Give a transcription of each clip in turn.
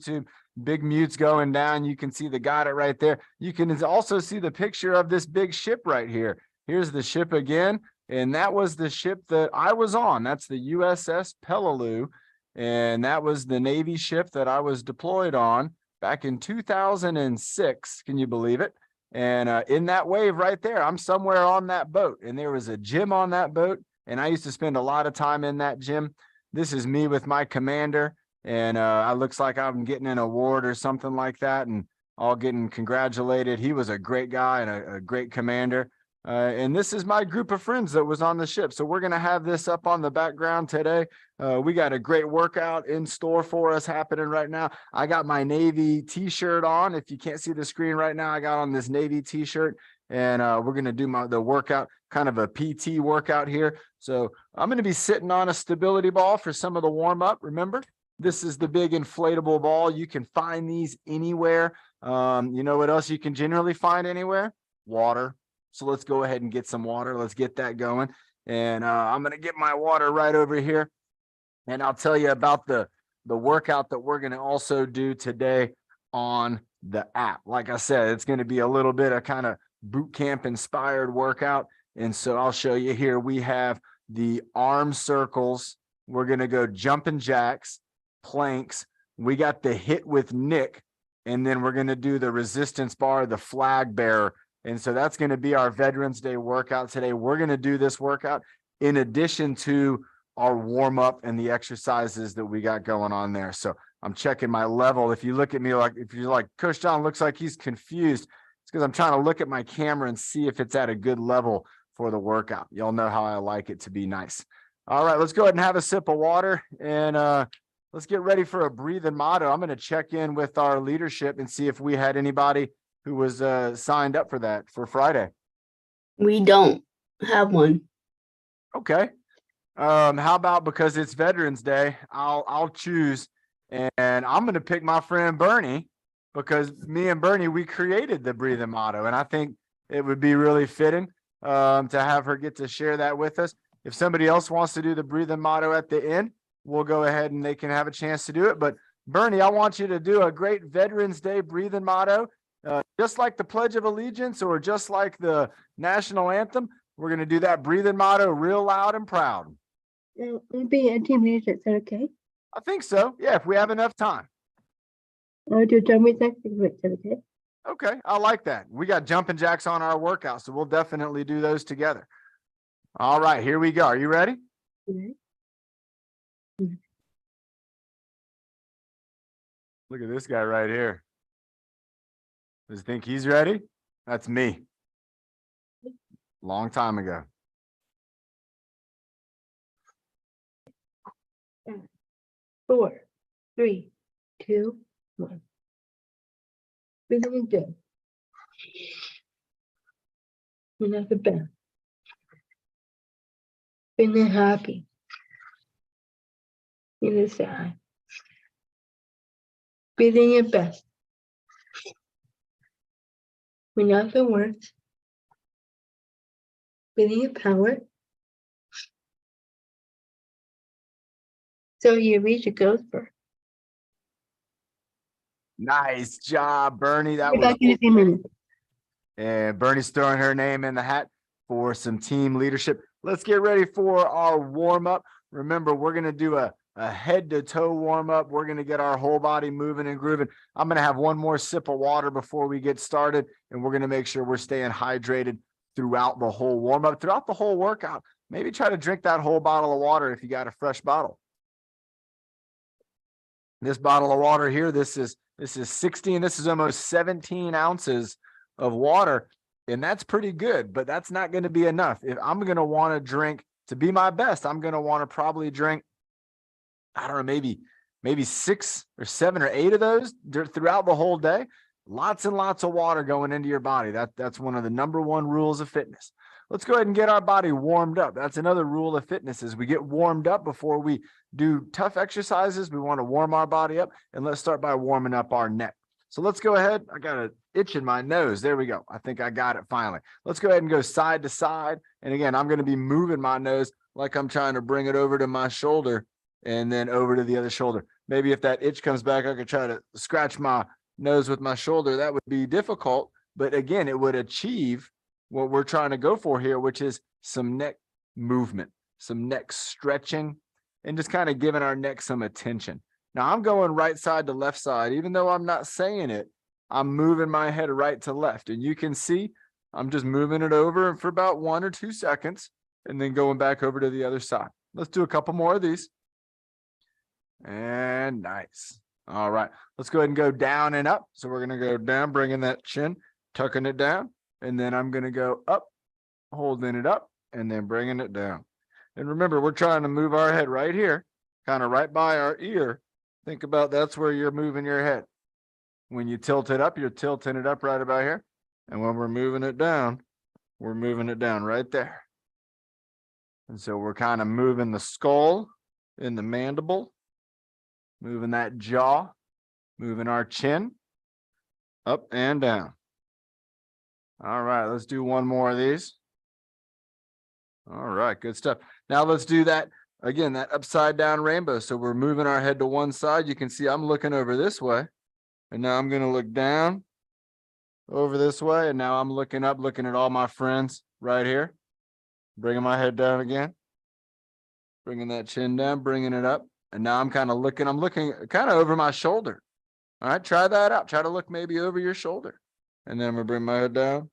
YouTube. Big mutes going down. You can see the got it right there. You can also see the picture of this big ship right here. Here's the ship again. And that was the ship that I was on. That's the USS Peleliu. And that was the Navy ship that I was deployed on back in 2006. Can you believe it? And in that wave right there, I'm somewhere on that boat. And there was a gym on that boat. And I used to spend a lot of time in that gym. This is me with my commander. And it looks like I'm getting an award or something like that. And all getting congratulated. He was a great guy and a great commander. And this is my group of friends that was on the ship. So we're going to have this up on the background today. We got a great workout in store for us happening right now. I got my Navy t-shirt on. If you can't see the screen right now, I got on this Navy t-shirt, and we're going to do the workout, kind of a PT workout here. So I'm going to be sitting on a stability ball for some of the warm up. Remember, this is the big inflatable ball. You can find these anywhere. You know what else you can generally find anywhere? Water. So let's go ahead and get some water. Let's get that going. And I'm going to get my water right over here. And I'll tell you about the workout that we're going to also do today on the app. Like I said, it's going to be a little bit of kind of boot camp inspired workout. And so I'll show you here. We have the arm circles. We're going to go jumping jacks, planks. We got the hit with Nick. And then we're going to do the resistance bar, the flag bearer. And so that's going to be our Veterans Day workout today. We're going to do this workout in addition to our warm up and the exercises that we got going on there. So I'm checking my level. If you look at me like, if you're like, Coach John looks like he's confused, it's because I'm trying to look at my camera and see if it's at a good level for the workout. Y'all know how I like it to be nice. All right, let's go ahead and have a sip of water, and let's get ready for a breathing motto. I'm going to check in with our leadership and see if we had anybody who was signed up for that for Friday. We don't have one. Okay. How about, because it's Veterans Day, I'll choose, and I'm going to pick my friend Bernie, because me and Bernie, we created the breathing motto, and I think it would be really fitting to have her get to share that with us. If somebody else wants to do the breathing motto at the end, we'll go ahead and they can have a chance to do it. But Bernie, I want you to do a great Veterans Day breathing motto. Just like the Pledge of Allegiance or just like the national anthem, we're going to do that breathing motto real loud and proud. It'll be 18 minutes. Is that okay? I think so. Yeah, if we have enough time. I'll do jumping jacks. Is that okay? Okay, I like that. We got jumping jacks on our workout, so we'll definitely do those together. All right, here we go. Are you ready? Mm-hmm. Look at this guy right here. Does he think he's ready? That's me. Long time ago. 4, 3, 2, 1. Breathing good. Another breath. Feeling happy. Feeling sad. Breathing your best. Without the words. Breathing your power. So you reach your goals for. Nice job, Bernie. That was Back in a few minutes. And Bernie's throwing her name in the hat for some team leadership. Let's get ready for our warm up. Remember, we're going to do a head to toe warm up. We're going to get our whole body moving and grooving. I'm going to have one more sip of water before we get started, and we're going to make sure we're staying hydrated throughout the whole warm up, throughout the whole workout. Maybe try to drink that whole bottle of water if you got a fresh bottle. This bottle of water here, this is 16, this is almost 17 ounces of water, and that's pretty good, but that's not going to be enough. If I'm going to want to drink, to be my best, I'm going to want to probably drink, I don't know, maybe 6 or 7 or 8 of those throughout the whole day. Lots and lots of water going into your body. That's one of the number one rules of fitness. Let's go ahead and get our body warmed up. That's another rule of fitness, is we get warmed up before we do tough exercises. We want to warm our body up, and let's start by warming up our neck. So let's go ahead. I got an itch in my nose. There we go. I think I got it finally. Let's go ahead and go side to side. And again, I'm going to be moving my nose like I'm trying to bring it over to my shoulder and then over to the other shoulder. maybe if that itch comes back, I could try to scratch my nose with my shoulder. That would be difficult. But again, it would achieve what we're trying to go for here, which is some neck movement, some neck stretching, and just kind of giving our neck some attention. Now I'm going right side to left side, even though I'm not saying it, I'm moving my head right to left. And you can see I'm just moving it over for about 1 or 2 seconds and then going back over to the other side. Let's do a couple more of these. And nice. All right, let's go ahead and go down and up. So we're going to go down, bringing that chin, tucking it down. And then I'm going to go up, holding it up, and then bringing it down. And remember, we're trying to move our head right here, kind of right by our ear. Think about that's where you're moving your head. When you tilt it up, you're tilting it up right about here. And when we're moving it down, we're moving it down right there. And so we're kind of moving the skull and the mandible, moving that jaw, moving our chin up and down. All right, let's do one more of these. All right, good stuff. Now let's do that again, that upside down rainbow. So we're moving our head to one side. You can see I'm looking over this way. And now I'm going to look down over this way. And now I'm looking up, looking at all my friends right here. Bringing my head down again. Bringing that chin down, bringing it up. And now I'm kind of looking, I'm looking kind of over my shoulder. All right, try that out. Try to look maybe over your shoulder. And then I'm going to bring my head down.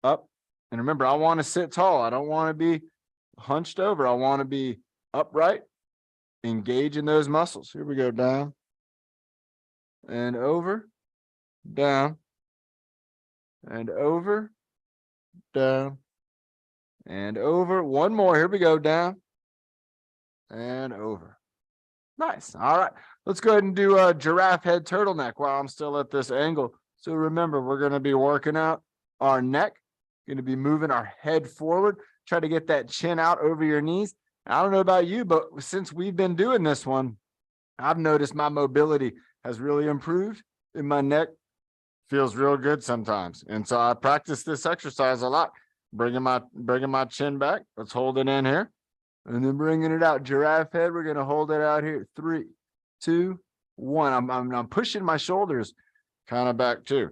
Up. And remember, I want to sit tall. I don't want to be hunched over. I want to be upright, engage in those muscles. Here we go, down and over, down and over, down and over. One more. Here we go, down and over. Nice. All right. Let's go ahead and do a giraffe head turtleneck while I'm still at this angle. So remember, we're going to be working out our neck, going to be moving our head forward. Try to get that chin out over your knees. I don't know about you, but since we've been doing this one, I've noticed my mobility has really improved in my neck. Feels real good sometimes. And so I practice this exercise a lot. Bringing my chin back. Let's hold it in here. And then bringing it out. Giraffe head. We're going to hold it out here. 3, 2, 1. I'm pushing my shoulders kind of back too.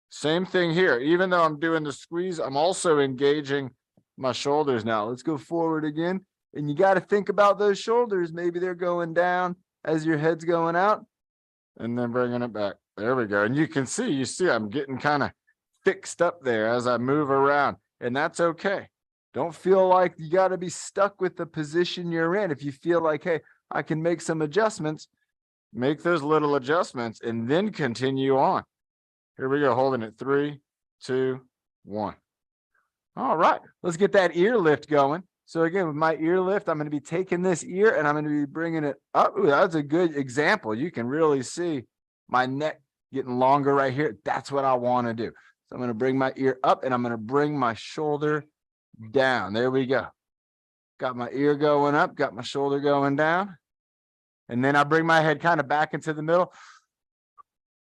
Same thing here. Even though I'm doing the squeeze, I'm also engaging my shoulders now. Let's go forward again. And you got to think about those shoulders. Maybe they're going down as your head's going out. And then bringing it back. There we go. And you see I'm getting kind of fixed up there as I move around. And that's okay. Don't feel like you got to be stuck with the position you're in. If you feel like, hey, I can make some adjustments, make those little adjustments and then continue on. Here we go. Holding it. 3, 2, 1. All right. Let's get that ear lift going. So again, with my ear lift, I'm going to be taking this ear and I'm going to be bringing it up. Ooh, that's a good example. You can really see my neck getting longer right here. That's what I want to do. So I'm going to bring my ear up and I'm going to bring my shoulder down. There we go. Got my ear going up, got my shoulder going down. And then I bring my head kind of back into the middle.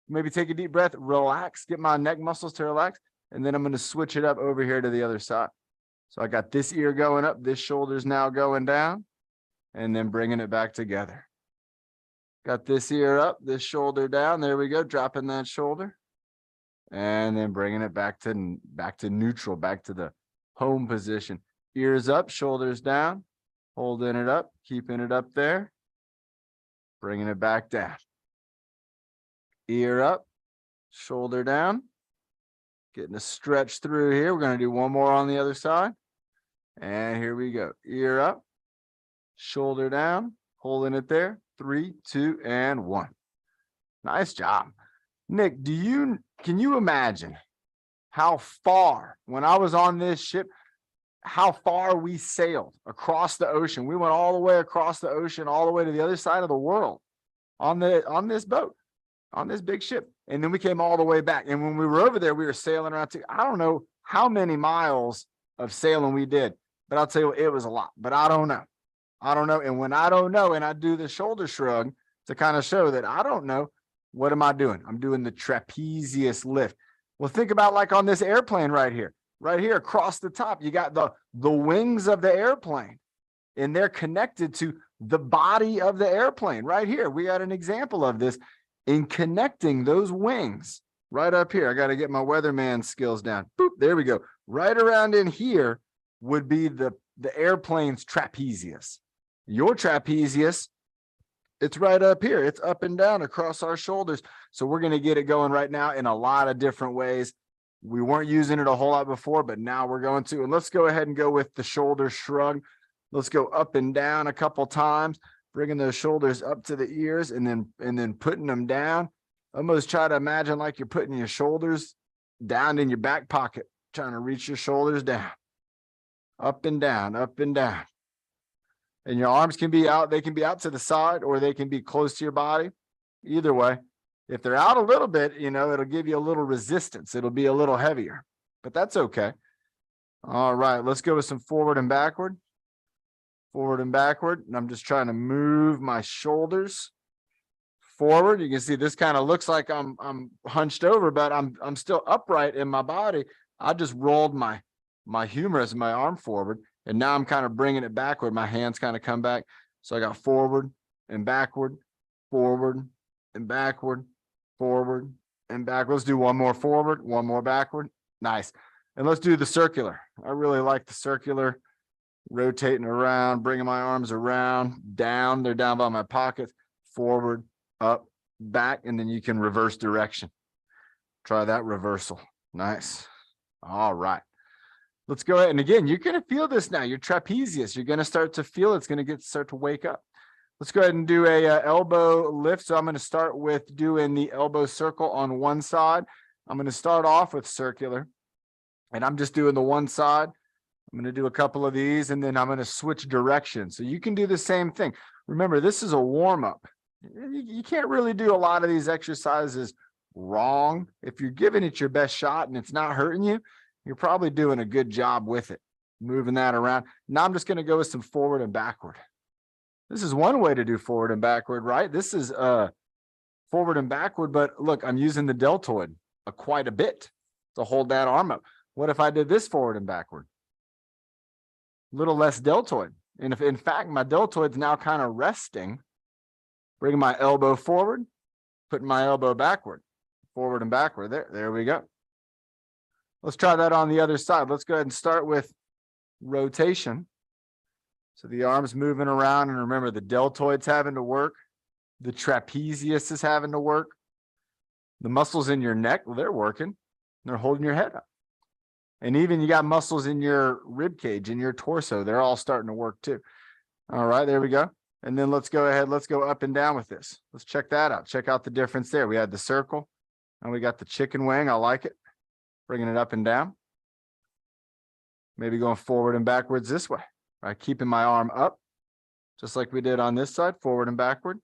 Maybe take a deep breath, relax, get my neck muscles to relax. And then I'm going to switch it up over here to the other side. So I got this ear going up, this shoulder's now going down, and then bringing it back together. Got this ear up, this shoulder down. There we go, dropping that shoulder. And then bringing it back to neutral, back to the home position. Ears up, shoulders down, holding it up, keeping it up there, bringing it back down. Ear up, shoulder down, getting a stretch through here. We're going to do one more on the other side. And here we go. Ear up, shoulder down, holding it there. 3, 2, and 1. Nice job. Nick, can you imagine how far, when I was on this ship, how far we sailed across the ocean? We went all the way across the ocean, all the way to the other side of the world on this boat, on this big ship. And then we came all the way back. And when we were over there, we were sailing around I don't know how many miles of sailing we did, but I'll tell you what, it was a lot, but I don't know. And when I don't know, and I do the shoulder shrug to kind of show that I don't know, what am I doing? I'm doing the trapezius lift. Well, think about like on this airplane right here across the top, you got the wings of the airplane and they're connected to the body of the airplane right here. We got an example of this in connecting those wings right up here. I got to get my weatherman skills down. Boop, there we go. Right around in here would be the airplane's trapezius. Your trapezius, it's right up here. It's up and down across our shoulders. So we're going to get it going right now in a lot of different ways. We weren't using it a whole lot before, but now we're going to. And let's go ahead and go with the shoulder shrug. Let's go up and down a couple times, bringing those shoulders up to the ears and then putting them down. Almost try to imagine like you're putting your shoulders down in your back pocket, trying to reach your shoulders down, up and down, up and down. And your arms can be out. They can be out to the side or they can be close to your body. Either way, if they're out a little bit, you know, it'll give you a little resistance. It'll be a little heavier, but that's okay. All right, let's go with some forward and backward. Forward and backward. And I'm just trying to move my shoulders forward. You can see this kind of looks like I'm hunched over, but I'm still upright in my body. I just rolled my humerus, my arm forward, and now I'm kind of bringing it backward. My hands kind of come back. So I got forward and backward, forward and backward, forward and back. Let's do one more forward, one more backward. Nice. And let's do the circular. I really like the circular, rotating around, bringing my arms around, down. They're down by my pockets, forward, up, back, and then you can reverse direction. Try that reversal. Nice. All right. Let's go ahead. And again, you're going to feel this now. Your trapezius, you're going to start to feel it's going to start to wake up. Let's go ahead and do a elbow lift. So I'm going to start with doing the elbow circle on one side. I'm going to start off with circular, and I'm just doing the one side. I'm going to do a couple of these, and then I'm going to switch directions. So you can do the same thing. Remember, this is a warm-up. You can't really do a lot of these exercises wrong. If you're giving it your best shot and it's not hurting you, you're probably doing a good job with it, moving that around. Now I'm just going to go with some forward and backward. This is one way to do forward and backward, right? This is forward and backward, but look, I'm using the deltoid quite a bit to hold that arm up. What if I did this forward and backward? A little less deltoid. And if in fact, my deltoid's now kind of resting, bringing my elbow forward, putting my elbow backward, forward and backward. There we go. Let's try that on the other side. Let's go ahead and start with rotation. So the arm's moving around, and remember the deltoid's having to work. The trapezius is having to work. The muscles in your neck, well, they're working. They're holding your head up. And even you got muscles in your rib cage, in your torso. They're all starting to work too. All right, there we go. And then let's go ahead. Let's go up and down with this. Let's check that out. Check out the difference there. We had the circle and we got the chicken wing. I like it. Bringing it up and down. Maybe going forward and backwards this way, right? Keeping my arm up, just like we did on this side, forward and backward.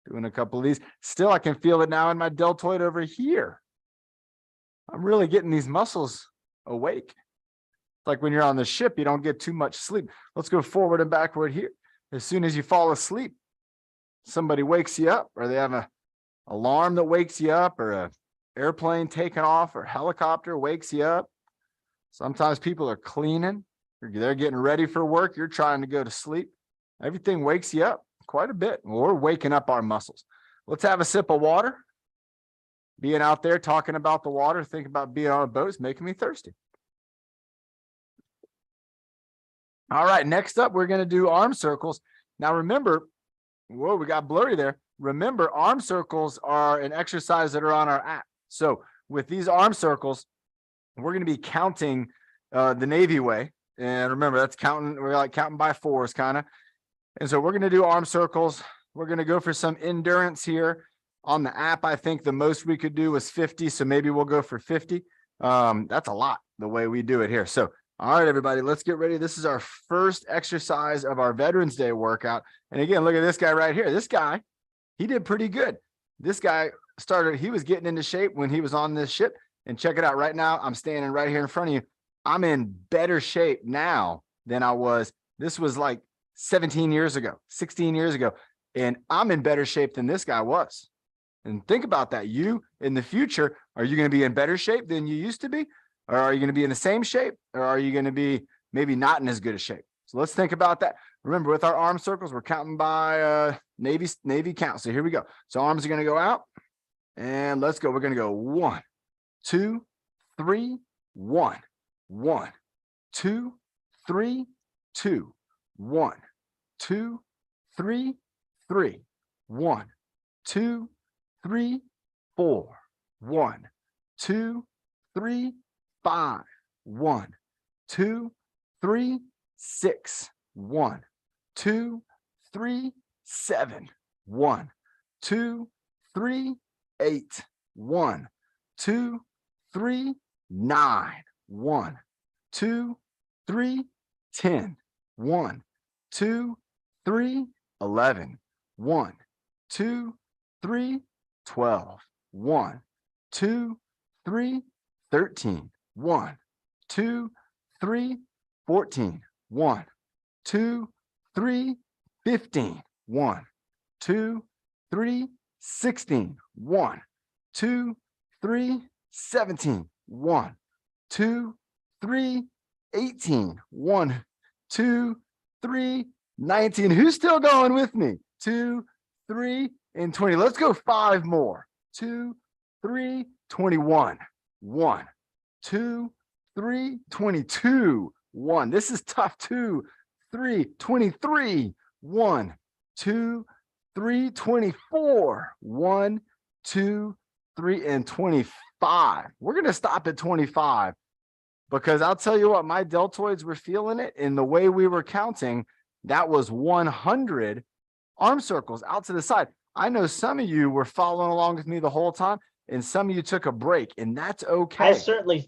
Doing a couple of these. Still, I can feel it now in my deltoid over here. I'm really getting these muscles awake. It's like when you're on the ship, you don't get too much sleep. Let's go forward and backward here. As soon as you fall asleep, somebody wakes you up, or they have an alarm that wakes you up, or a airplane taking off, or helicopter wakes you up. Sometimes people are cleaning, they're getting ready for work, you're trying to go to sleep. Everything wakes you up quite a bit. We're waking up our muscles. Let's have a sip of water. Being out there talking about the water, thinking about being on a boat is making me thirsty. All right, next up, we're going to do arm circles. Now remember, whoa, we got blurry there. Remember, arm circles are an exercise that are on our app. So with these arm circles, we're going to be counting the Navy way. And remember, that's counting, we're like counting by fours kind of. And so we're going to do arm circles. We're going to go for some endurance here. On the app, I think the most we could do was 50. So maybe we'll go for 50. That's a lot the way we do it here. So, all right, everybody, let's get ready. This is our first exercise of our Veterans Day workout. And again, look at this guy right here. This guy, he did pretty good. This guy he was getting into shape when he was on this ship. And check it out right now. I'm standing right here in front of you. I'm in better shape now than I was. This was like 17 years ago, 16 years ago. And I'm in better shape than this guy was. And think about that. You in the future, are you going to be in better shape than you used to be? Or are you going to be in the same shape? Or are you going to be maybe not in as good a shape? So let's think about that. Remember, with our arm circles, we're counting by Navy count. So here we go. So arms are going to go out, and let's go. We're going to go 1, 2, 3, 1, 1, 2, 3, 2, 1, 2, 3, 3, 1, 2, 3, 4, 1, 2, 3, 5, 1, 2, 3, 6, 1, 2, 3, 7, 1, 2, 3, 8, 1, 2, 3, 9, 1, 2, 3, 10, 1, 2, 3, 11, 1, 2, 3, 12, 1, 2, 3, 13, 1, 2, 3, 14, 1, 2, 3, 15, 1, 2, 3, 16, 1, 2, 3, 17, 1, 2, 3, 18, 1, 2, 3, 19. Who's still going with me? 2, 3, and 20. Let's go 5 more. 2, 3, 21, 1, 2, 3, 22, 1. This is tough. 2, 3, 23, 1, 2, 3, 24, 1, 2, 3, and 25. We're going to stop at 25 because I'll tell you what, my deltoids were feeling it in the way we were counting. That was 100 arm circles out to the side. I know some of you were following along with me the whole time, and some of you took a break, and that's okay. I certainly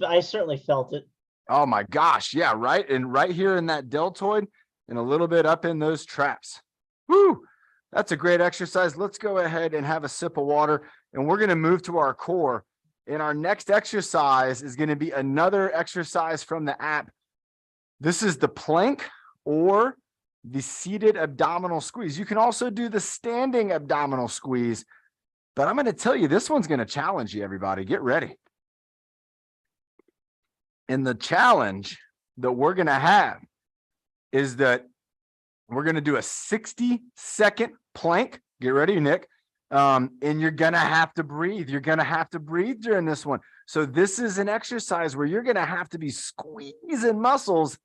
felt it. Oh my gosh. Yeah. Right. And right here in that deltoid and a little bit up in those traps. Woo. That's a great exercise. Let's go ahead and have a sip of water, and we're going to move to our core. And our next exercise is going to be another exercise from the app. This is the plank or the seated abdominal squeeze. You can also do the standing abdominal squeeze, but I'm going to tell you, this one's going to challenge you, everybody. Get ready. And the challenge that we're going to have is that we're going to do a 60-second plank. Get ready, Nick. And you're going to have to breathe. You're going to have to breathe during this one. So this is an exercise where you're going to have to be squeezing muscles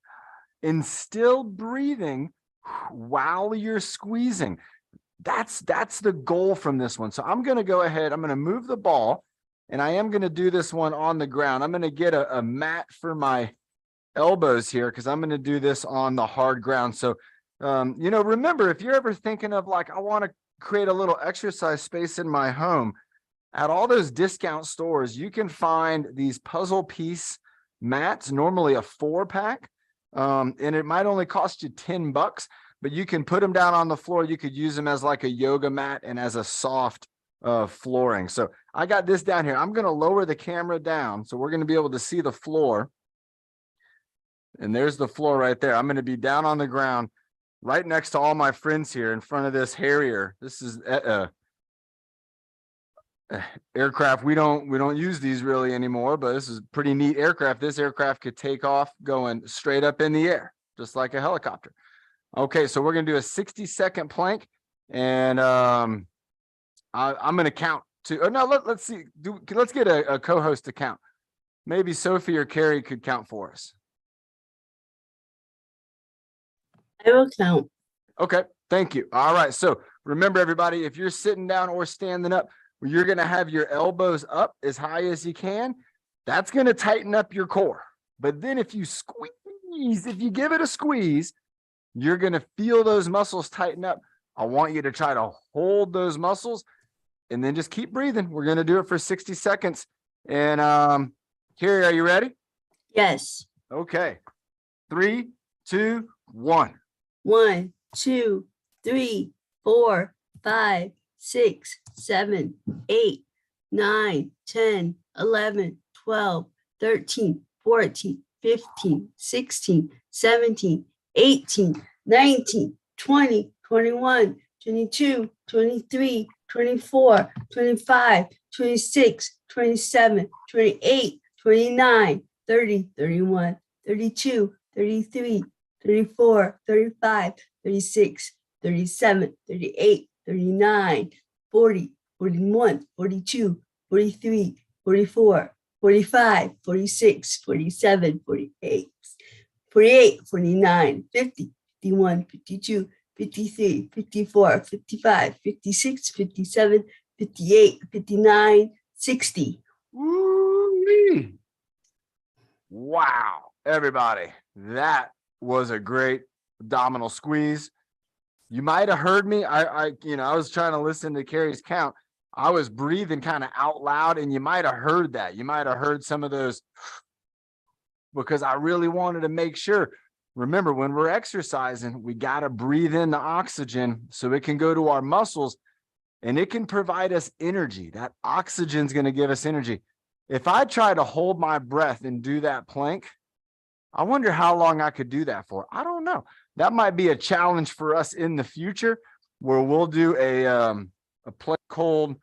and still breathing while you're squeezing. That's the goal from this one. So I'm going to go ahead. I'm going to move the ball, and I am going to do this one on the ground. I'm going to get a mat for my elbows here because I'm going to do this on the hard ground. So, remember, if you're ever thinking of like, I want to create a little exercise space in my home, at all those discount stores, you can find these puzzle piece mats, normally a 4-pack. And it might only cost you $10, but you can put them down on the floor. You could use them as like a yoga mat and as a soft flooring. So I got this down here. I'm going to lower the camera down so we're going to be able to see the floor. And there's the floor right there. I'm going to be down on the ground right next to all my friends here in front of this Harrier. This is aircraft. We don't use these really anymore, but this is a pretty neat aircraft. This aircraft could take off going straight up in the air, just like a helicopter. Okay, so we're going to do a 60-second plank, and I'm going to count to. Oh no, let's see. Let's get a co-host to count. Maybe Sophie or Carrie could count for us. I will count. Okay, thank you. All right, so remember, everybody, if you're sitting down or standing up, you're going to have your elbows up as high as you can. That's going to tighten up your core. But then if you squeeze, if you give it a squeeze, you're going to feel those muscles tighten up. I want you to try to hold those muscles and then just keep breathing. We're going to do it for 60 seconds. And Carrie, are you ready? Yes. Okay. 3, 2, 1. 1, 2, 3, 4, 5, 6, 7, 8, 9, 10, 11, 12, 13, 14, 15, 16, 17, 18, 19, 20, 21, 22, 23, 24, 25, 26, 27, 28, 29, 30, 31, 32, 33, 34, 35, 36, 37, 38, 39, 40, 41, 42, 43, 44, 45, 46, 47, 48, 48, 49, 50, 51, 52, 53, 54, 55, 56, 57, 58, 59, 60. Woo-wee. Wow, everybody, that was a great abdominal squeeze. You might have heard me. I was trying to listen to Carrie's count. I was breathing kind of out loud, and you might have heard that. You might have heard some of those because I really wanted to make sure. Remember, when we're exercising, we got to breathe in the oxygen so it can go to our muscles and it can provide us energy. That oxygen is going to give us energy. If I try to hold my breath and do that plank, I wonder how long I could do that for. I don't know. That might be a challenge for us in the future where we'll do a plank hold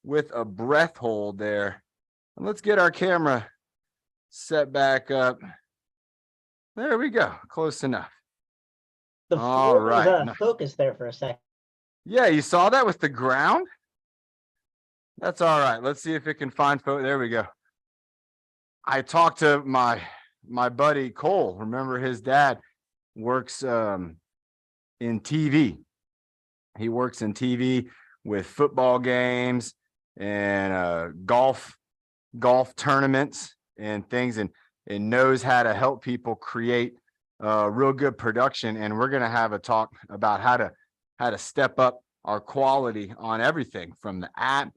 with a breath hold there. And let's get our camera set back up. There we go. Close enough. The All floor was right. focused there for a second. Yeah, you saw that with the ground? That's all right. Let's see if it can find there we go. I talked to my buddy Cole. Remember, his dad works in TV. He works in TV with football games and golf tournaments and things, and knows how to help people create real good production. And we're going to have a talk about how to step up our quality on everything from the app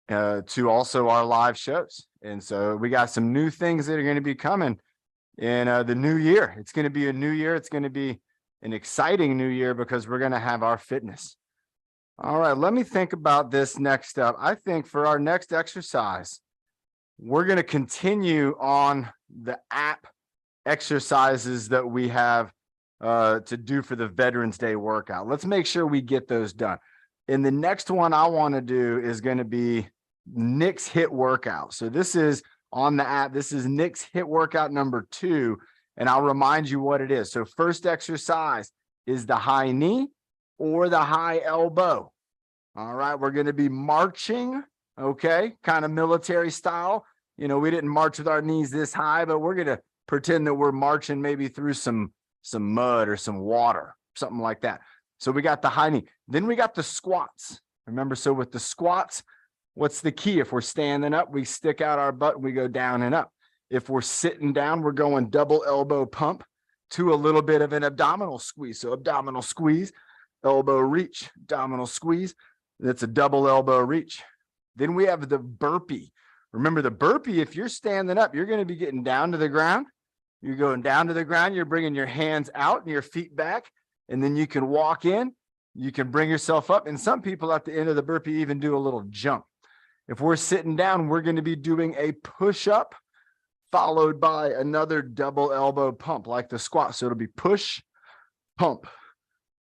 to also our live shows. And so we got some new things that are going to be coming in the new year. It's going to be a new year. It's going to be an exciting new year because we're going to have our fitness. All right, let me think about this next step. I think for our next exercise, we're going to continue on the app exercises that we have to do for the Veterans Day workout. Let's make sure we get those done. And the next one I want to do is going to be Nick's HIIT workout. So this is on the app. This is Nick's HIIT workout number 2. And I'll remind you what it is. So first exercise is the high knee or the high elbow. All right, we're going to be marching, okay, kind of military style. You know, we didn't march with our knees this high, but we're going to pretend that we're marching maybe through some mud or some water, something like that. So we got the high knee. Then we got the squats. Remember, so with the squats, what's the key? If we're standing up, we stick out our butt, we go down and up. If we're sitting down, we're going double elbow pump to a little bit of an abdominal squeeze. So abdominal squeeze, elbow reach, abdominal squeeze. That's a double elbow reach. Then we have the burpee. Remember the burpee, if you're standing up, you're going to be getting down to the ground. You're going down to the ground. You're bringing your hands out and your feet back. And then you can walk in. You can bring yourself up. And some people at the end of the burpee even do a little jump. If we're sitting down, we're going to be doing a push-up followed by another double elbow pump like the squat. So it'll be push, pump,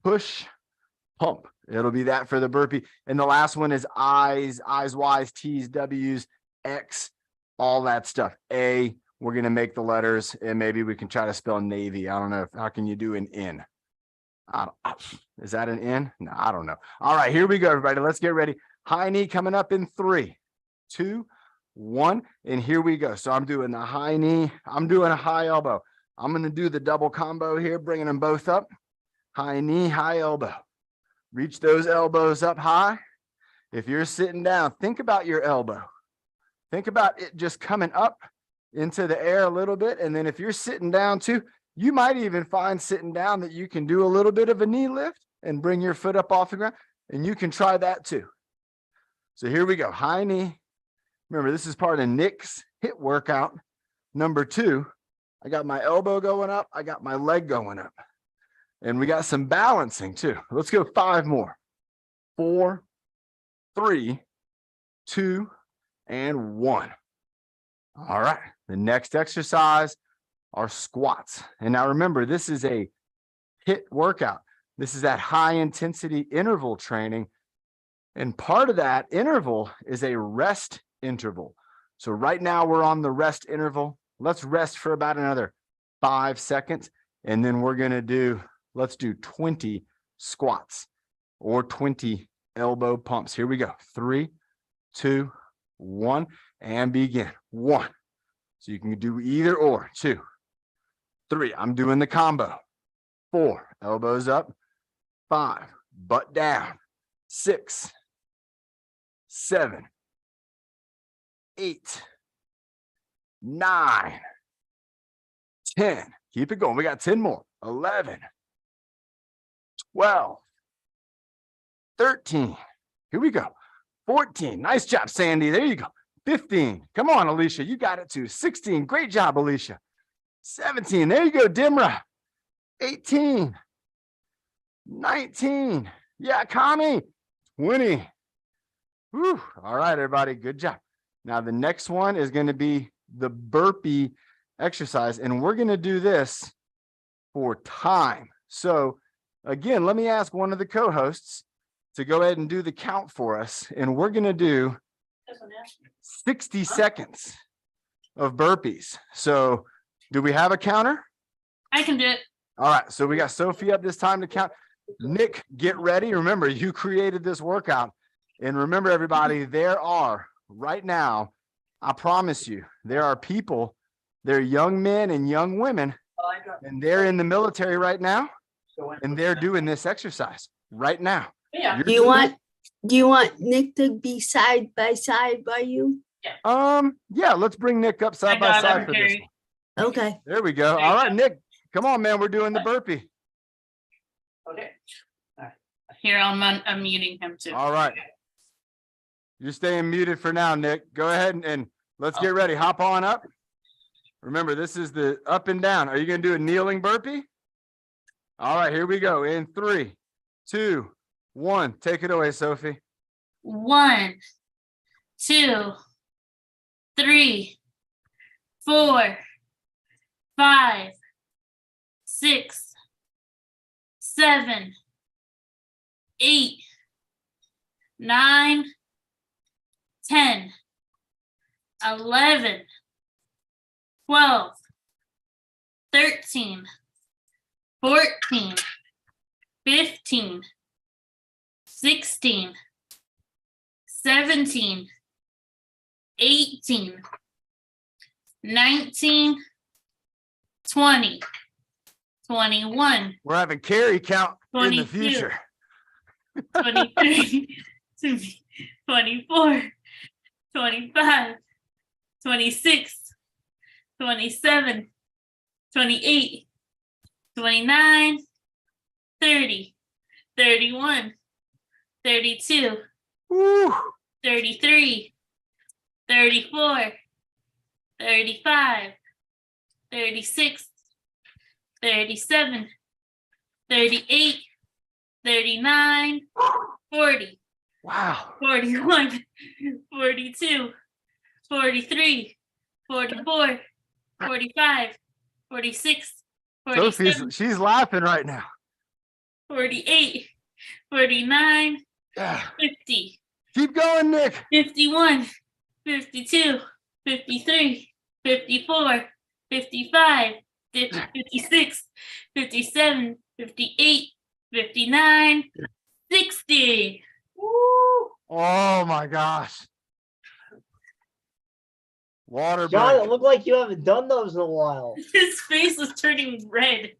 push, pump. It'll be that for the burpee. And the last one is I's, Y's, T's, W's, X, all that stuff. A, we're going to make the letters, and maybe we can try to spell Navy. I don't know. How can you do an N? Is that an N? No, I don't know. All right, here we go, everybody. Let's get ready. High knee coming up in 3, 2, 1, and here we go. So I'm doing the high knee. I'm doing a high elbow. I'm going to do the double combo here, bringing them both up. High knee, high elbow. Reach those elbows up high. If you're sitting down, think about your elbow. Think about it just coming up into the air a little bit. And then if you're sitting down too, you might even find sitting down that you can do a little bit of a knee lift and bring your foot up off the ground. And you can try that too. So here we go. High knee. Remember, this is part of Nick's HIIT workout. Number 2, I got my elbow going up. I got my leg going up. And we got some balancing too. Let's go 5 more. 4, 3, 2, and 1. All right. The next exercise are squats. And now remember, this is a HIIT workout. This is that high intensity interval training. And part of that interval is a rest interval. So right now we're on the rest interval. Let's rest for about another 5 seconds. And then we're going to do, let's do 20 squats or 20 elbow pumps. Here we go. 3, 2, 1, and begin. 1. So you can do either or. 2, 3. I'm doing the combo. 4, elbows up. 5, butt down. 6, 7, 8, 9, 10. Keep it going. We got 10 more. 11, 12, 13. Here we go. 14. Nice job, Sandy. There you go. 15. Come on, Alicia. You got it too. 16. Great job, Alicia. 17. There you go, Dimra. 18. 19. Yeah, Connie. 20. Whew. All right, everybody. Good job. Now, the next one is going to be the burpee exercise, and we're going to do this for time. So, again, let me ask one of the co-hosts to go ahead and do the count for us, and we're going to do 60 seconds of burpees. So, do we have a counter? I can do it. All right, so we got Sophie up this time to count. Nick, get ready. Remember, you created this workout. And remember, everybody, there are right now, I promise you, there are people, they're young men and young women, and they're in the military right now, and they're doing this exercise right now. Yeah. You're Do you doing want, do you want Nick to be side by side by you? Yeah, let's bring Nick up side I by got side him, for this Carrie. one. Okay. There we go. There you All right, go. Nick, come on, man. We're doing the burpee. Okay. All right. Here, I'm muting him too. All right. You're staying muted for now, Nick. Go ahead and let's get ready. Hop on up. Remember, this is the up and down. Are you going to do a kneeling burpee? All right, here we go. In 3, 2, 1. Take it away, Sophie. 1, 2, 3, 4, 5, 6, 7, 8, 9, 10, 11, 12, 13, 14, 15, 16, 17, 18, 19, 20, 21, We're having carry count in the 22. future. 23, 24, 25, 26, 27, 28, 29, 30, 31, 32, Woo. 33, 34, 35, 36, 37, 38, 39, 40, Wow. 41, 42, 43, 44, 45, 46, 47, She's laughing right now. 48, 49, Yeah. 50, Keep going, Nick. 51, 52, 53, 54, 55, 56, 57, 58, 59, 60. Woo! Oh my gosh. Water John, it break. looked like you haven't done those in a while. His face was turning red.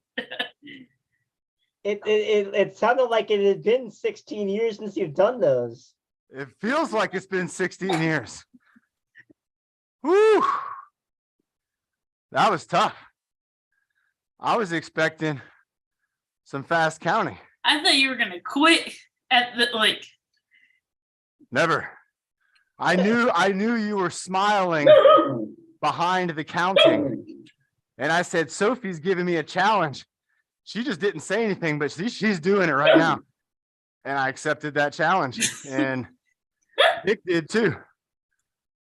It sounded like it had been 16 years since you've done those. It feels like it's been 16 years. Whew. That was tough. I was expecting some fast counting. I thought you were gonna quit at the Never. I knew you were smiling behind the counting. And I said, Sophie's giving me a challenge. She just didn't say anything, but she's doing it right now. And I accepted that challenge. And Nick did too.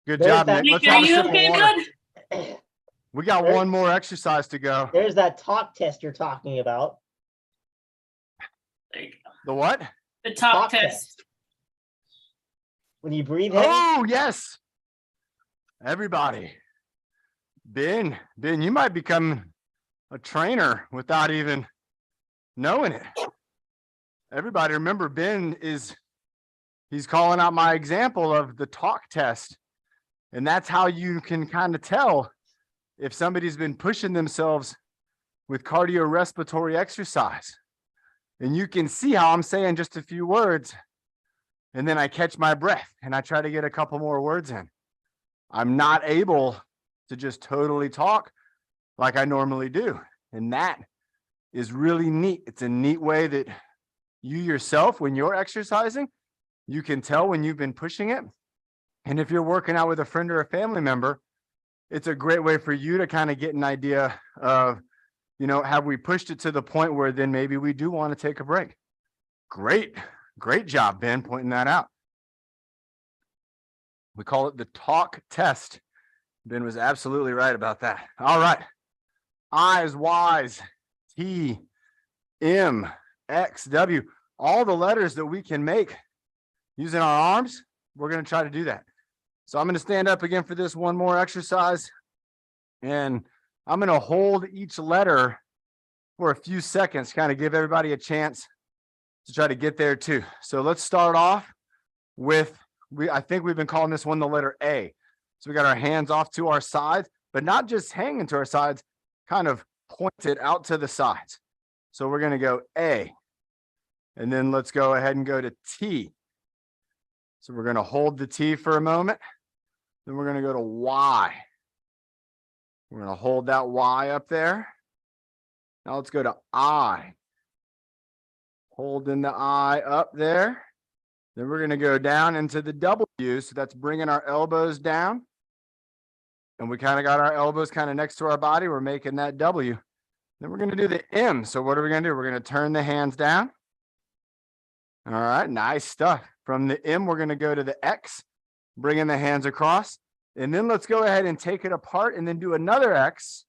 Good There's job, that- Nick. Let's Nick, have are a you sip of okay, water. bud? We got one more exercise to go. There's that talk test you're talking about. There you go. The what? The talk Talk test. When you breathe heavy, Oh, yes. Everybody. Ben, you might be coming a trainer without even knowing it. Everybody remember he's calling out my example of the talk test. And that's how you can kind of tell if somebody's been pushing themselves with cardiorespiratory exercise. And you can see how I'm saying just a few words, and then I catch my breath and I try to get a couple more words in. I'm not able to just totally talk like I normally do. And that is really neat. It's a neat way that you yourself, when you're exercising, you can tell when you've been pushing it. And if you're working out with a friend or a family member, it's a great way for you to kind of get an idea of, you know, have we pushed it to the point where then maybe we do want to take a break? Great job, Ben, pointing that out. We call it the talk test. Ben was absolutely right about that. All right. I's, Y's, T, M, X, W, all the letters that we can make using our arms, we're going to try to do that. So I'm going to stand up again for this one more exercise, and I'm going to hold each letter for a few seconds, kind of give everybody a chance to try to get there too. So let's start off with, I think we've been calling this one the letter A. So we got our hands off to our sides, but not just hanging to our sides, kind of pointed out to the sides. So we're going to go A, and then let's go ahead and go to T. So we're going to hold the T for a moment. Then we're going to go to Y. We're going to hold that Y up there. Now let's go to I. Holding the I up there. Then we're going to go down into the W. So that's bringing our elbows down. And we kind of got our elbows kind of next to our body. We're making that W. Then we're going to do the M. So what are we going to do? We're going to turn the hands down. All right, nice stuff. From the M, we're going to go to the X, bringing the hands across. And then let's go ahead and take it apart and then do another X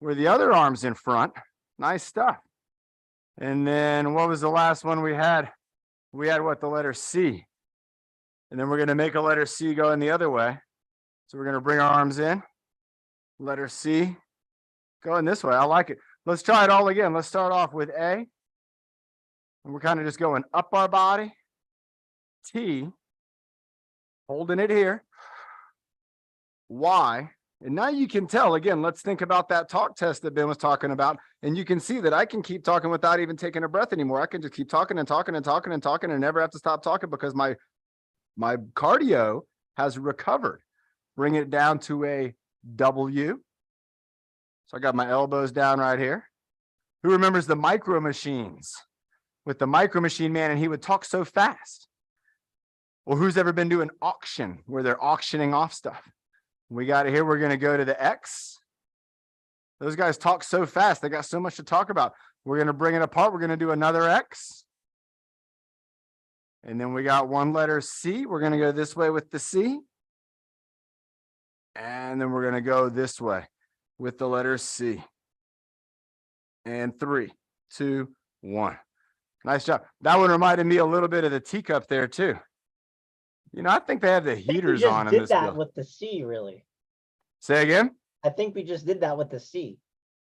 where the other arm's in front. Nice stuff. And then what was the last one we had? We had what? The letter C. And then we're going to make a letter C go in the other way. So we're going to bring our arms in. Letter C going this way. I like it. Let's try it all again. Let's start off with A. And we're kind of just going up our body. T. Holding it here. Y. And now you can tell, again, let's think about that talk test that Ben was talking about. And you can see that I can keep talking without even taking a breath anymore. I can just keep talking and talking and talking and talking and never have to stop talking because my cardio has recovered. Bring it down to a W. So I got my elbows down right here. Who remembers the Micro Machines? With the Micro Machine Man, and he would talk so fast. Or who's ever been to an auction where they're auctioning off stuff? We got it here. We're going to go to the X. Those guys talk so fast. They got so much to talk about. We're going to bring it apart. We're going to do another X. And then we got one letter C. We're going to go this way with the C. And then we're going to go this way with the letter C. And 3, 2, 1. Nice job. That one reminded me a little bit of the teacup there too. You know, I think they have the heaters on in this did that building. with the C, really. Say again? I think we just did that with the C.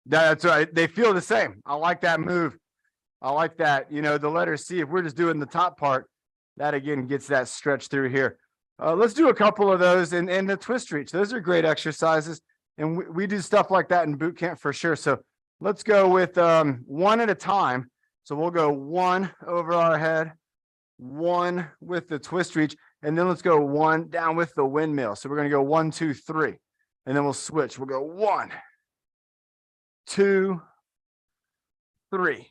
That's right. They feel the same. I like that move. I like that. You know, the letter C, if we're just doing the top part, that again gets that stretch through here. Let's do a couple of those and the twist reach. Those are great exercises. And we do stuff like that in boot camp for sure. So let's go with one at a time. So we'll go 1 over our head, 1 with the twist reach, and then let's go 1 down with the windmill. So we're going to go 1, 2, 3, and then we'll switch. We'll go 1, 2, 3,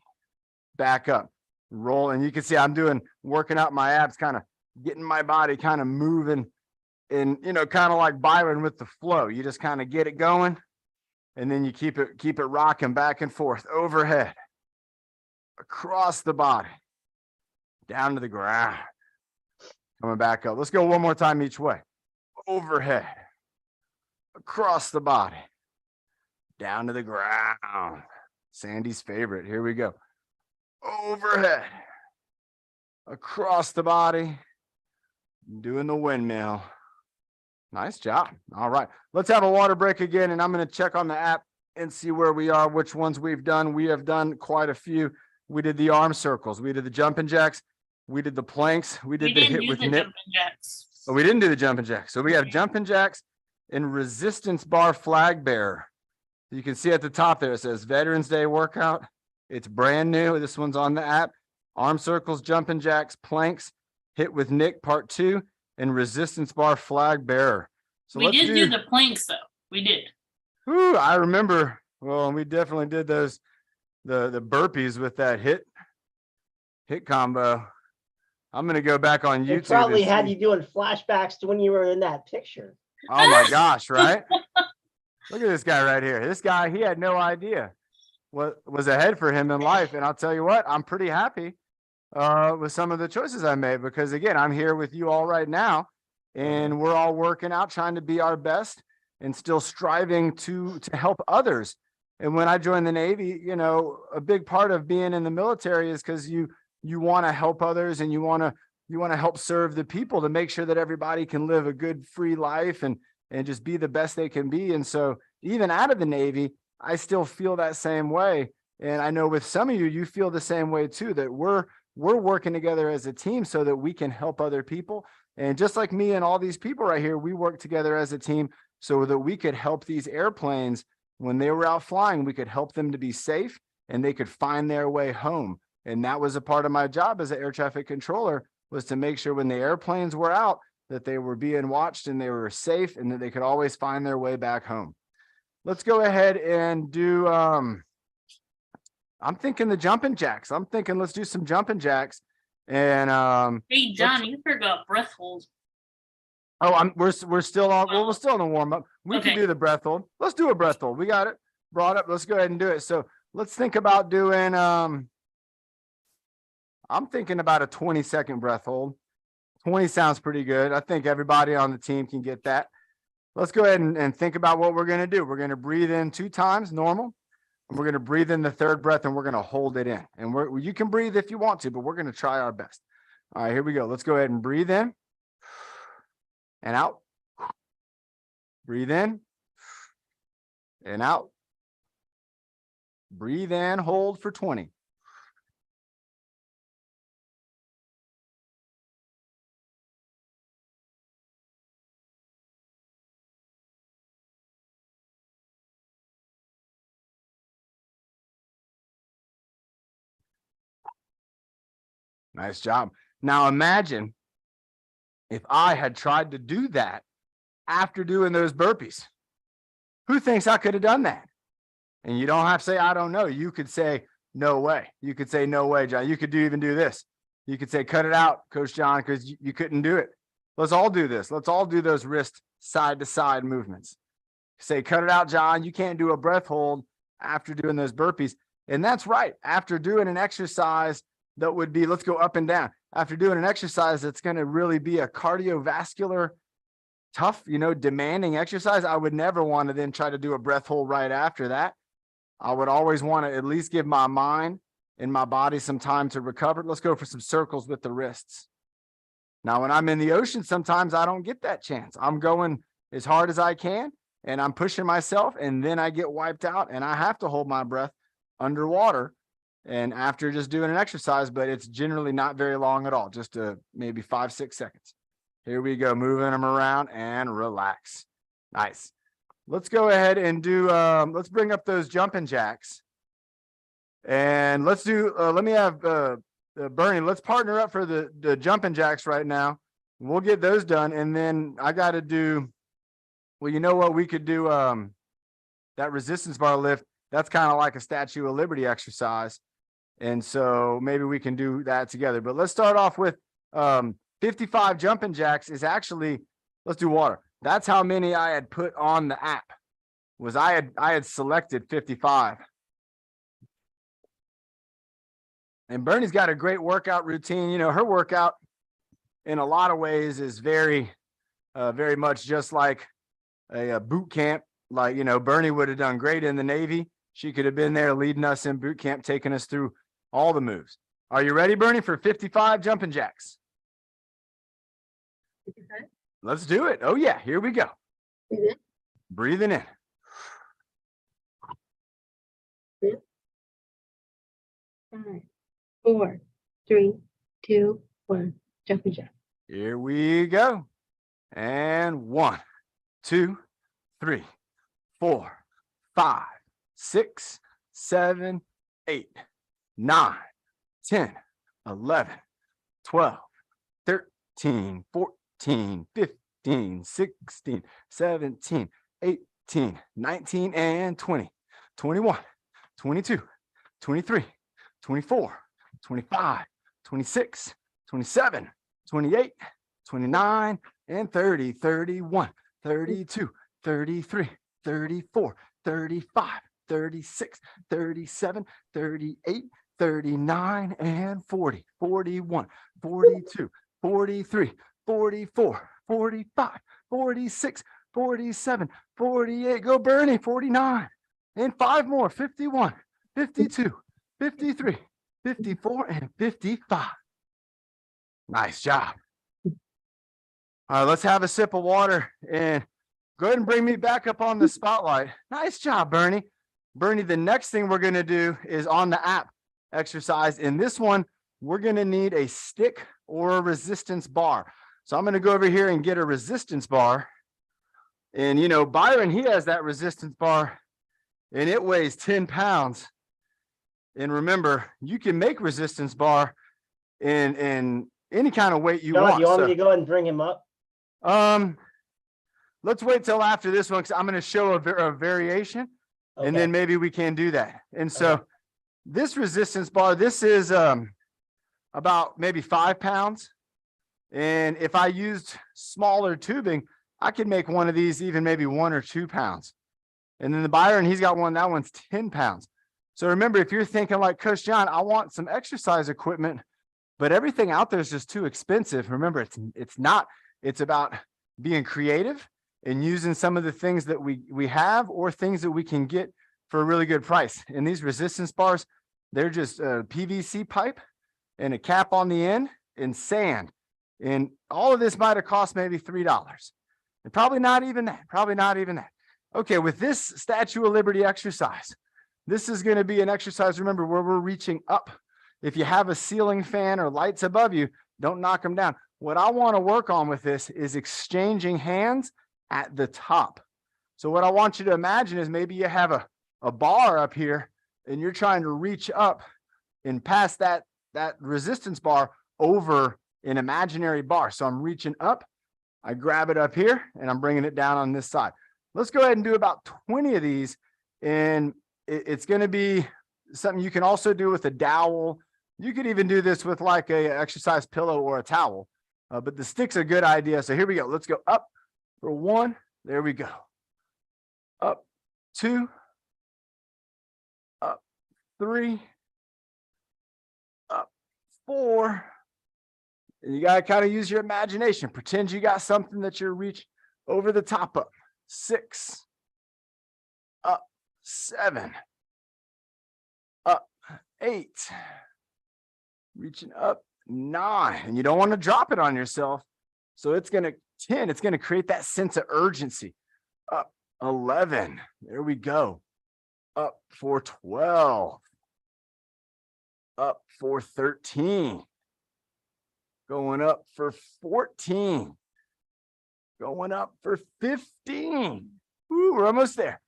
back up, roll. And you can see I'm working out my abs, kind of getting my body kind of moving and, you know, kind of like Byron with the flow. You just kind of get it going and then you keep it rocking back and forth overhead, across the body, down to the ground, coming back up. Let's go one more time each way. Overhead, across the body, down to the ground. Sandy's favorite. Here we go. Overhead, across the body, doing the windmill. Nice job. All right. Let's have a water break again, and I'm going to check on the app and see where we are, which ones we've done. We have done quite a few. We did the arm circles. We did the jumping jacks. We did the planks. We We did the didn't hit do with the Nick. jumping jacks. Oh, we didn't do the jumping jacks. So we have jumping jacks and resistance bar flag bearer. You can see at the top there, it says Veterans Day workout. It's brand new. This one's on the app. Arm circles, jumping jacks, planks, hit with Nick part 2, and resistance bar flag bearer. So We let's did do the planks though. We did. Ooh, I remember. Well, we definitely did those, the burpees with that hit combo. I'm gonna go back on They YouTube. probably and had see. you doing flashbacks to when you were in that picture. Oh my gosh, right? Look at this guy right here. This guy, he had no idea what was ahead for him in life. And I'll tell you what, I'm pretty happy with some of the choices I made, because again, I'm here with you all right now and we're all working out, trying to be our best and still striving to help others. And when I joined the Navy, you know, a big part of being in the military is because you want to help others and you want to help serve the people to make sure that everybody can live a good, free life and just be the best they can be. And so even out of the Navy, I still feel that same way. And I know with some of you, you feel the same way too, that we're working together as a team so that we can help other people. And just like me and all these people right here, we work together as a team so that we could help these airplanes when they were out flying, we could help them to be safe and they could find their way home. And that was a part of my job as an air traffic controller, was to make sure when the airplanes were out that they were being watched and they were safe and that they could always find their way back home. Let's go ahead and do, I'm thinking the jumping jacks. I'm thinking let's do some jumping jacks. And Hey, John, you forgot breath hold. oh, we're still on, well, we're still in the warm up. We Okay. can do the breath hold. Let's do a breath hold. We got it brought up. Let's go ahead and do it. So let's think about doing, I'm thinking about a 20-second breath hold. 20 sounds pretty good. I think everybody on the team can get that. Let's go ahead and think about what we're going to do. We're going to breathe in 2 times normal. And we're going to breathe in the third breath and we're going to hold it in. And you can breathe if you want to, but we're going to try our best. All right, here we go. Let's go ahead and breathe in and out. Breathe in and out. Breathe in, hold for 20. Nice job. Now imagine if I had tried to do that after doing those burpees. Who thinks I could have done that? And you don't have to say, I don't know. You could say, no way. You could say, no way, John. You could even do this. You could say, cut it out, Coach John, because you couldn't do it. Let's all do this. Let's all do those wrist side to side movements. Say, cut it out, John. You can't do a breath hold after doing those burpees. And that's right. After doing an exercise that would be, let's go up and down. After doing an exercise that's going to really be a cardiovascular, tough, demanding exercise, I would never want to then try to do a breath hold right after that. I would always want to at least give my mind and my body some time to recover. Let's go for some circles with the wrists. Now, when I'm in the ocean, sometimes I don't get that chance. I'm going as hard as I can and I'm pushing myself, and then I get wiped out and I have to hold my breath underwater. And after just doing an exercise, but it's generally not very long at all, just maybe 5-6 seconds. Here we go, moving them around and relax. Nice. Let's go ahead and do, let's bring up those jumping jacks. And let's do, let me have Bernie, let's partner up for the jumping jacks right now. We'll get those done. And then I got to do, well, you know what, we could do that resistance bar lift. That's kind of like a Statue of Liberty exercise. And so maybe we can do that together. But let's start off with 55 jumping jacks is actually, let's do water. That's how many I had put on the app. Was I had selected 55. And Bernie's got a great workout routine. Her workout in a lot of ways is very much just like a boot camp. Like, Bernie would have done great in the Navy. She could have been there leading us in boot camp, taking us through all the moves. Are you ready, Bernie, for 55 jumping jacks? Let's do it. Oh yeah, here we go. Breathe in. Breathing in. 5, 4, 3, 2, 1. Jumping jack. Here we go. And 1, 2, 3, 4, 5, 6, 7, 8, 9, 10, 11, 12, 13, 14, 15, 16, 17, 18, 19, and 20, 21, 22, 23, 24, 25, 26, 27, 28, 29, and 30, 31, 32, 33, 34, 35, 36, 37, 38, 39, and 40, 41, 42, 43, 44, 45, 46, 47, 48. Go Bernie, 49. And 5 more, 51, 52, 53, 54, and 55. Nice job. All right, let's have a sip of water and go ahead and bring me back up on the spotlight. Nice job, Bernie. Bernie, the next thing we're going to do is on the app exercise. In this one, we're going to need a stick or a resistance bar. So I'm going to go over here and get a resistance bar. And, you know, Byron, he has that resistance bar and it weighs 10 pounds. And remember, you can make resistance bar in any kind of weight you John, want. you want So, me to go ahead and bring him up? let's wait till after this one because I'm going to show a variation. And Okay. then maybe we can do that. And so Okay. this resistance bar, this is about maybe 5 pounds. And if I used smaller tubing, I could make one of these even maybe 1 or 2 pounds. And then the Byron, he's got one, that one's 10 pounds. So remember, if you're thinking like Coach John, I want some exercise equipment, but everything out there is just too expensive. Remember, it's not, it's about being creative and using some of the things that we have or things that we can get for a really good price. And these resistance bars, they're just a PVC pipe and a cap on the end and sand. And all of this might have cost maybe $3. And probably not even that. Okay, with this Statue of Liberty exercise, this is going to be an exercise, remember, where we're reaching up. If you have a ceiling fan or lights above you, don't knock them down. What I want to work on with this is exchanging hands at the top. So what I want you to imagine is maybe you have a bar up here and you're trying to reach up and pass that resistance bar over an imaginary bar. So I'm reaching up, I grab it up here and I'm bringing it down on this side. Let's go ahead and do about 20 of these. And it's going to be something you can also do with a dowel. You could even do this with like a exercise pillow or a towel, but the stick's a good idea. So here we go. Let's go up for 1. There we go. Up 2, up 3, up 4. And you got to kind of use your imagination. Pretend you got something that you're reaching over the top of. 6, up 7, up 8, reaching up 9. And you don't want to drop it on yourself. So it's going to 10. It's going to create that sense of urgency. Up 11. There we go. Up for 12. Up for 13. Going up for 14. Going up for 15. Ooh, we're almost there.